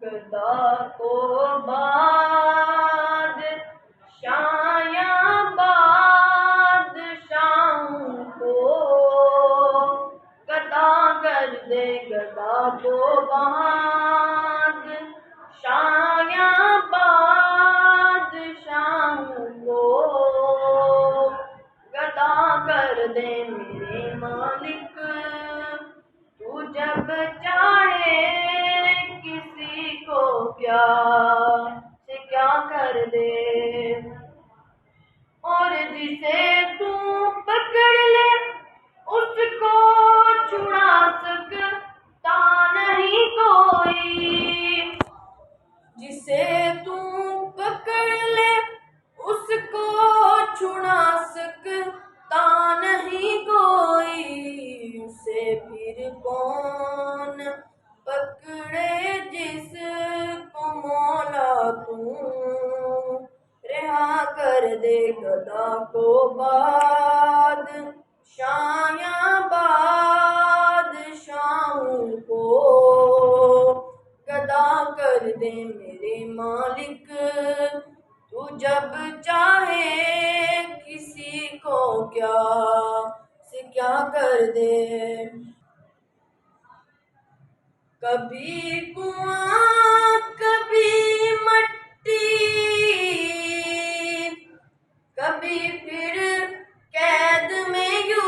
गदा को बादशाया बादशाहों को गदा कर दे। गदा को बादशाया बादशाहों को गदा कर दे मेरे मालिक। तू जब चाहे किसी को क्या से क्या कर दे, और जिसे तू पकड़ ले उसको छुड़ा सकता नहीं कोई। जिसे तू पकड़ ले उसको छुड़ा सकता नहीं कोई। उसे फिर कौन पकड़े जिसको मौला तू रिहा कर दे। गदा को बादशाया बादशाहों को गदा कर दे मेरे मालिक। तू जब चाहे किसी को क्या से क्या कर दे। कभी कुआं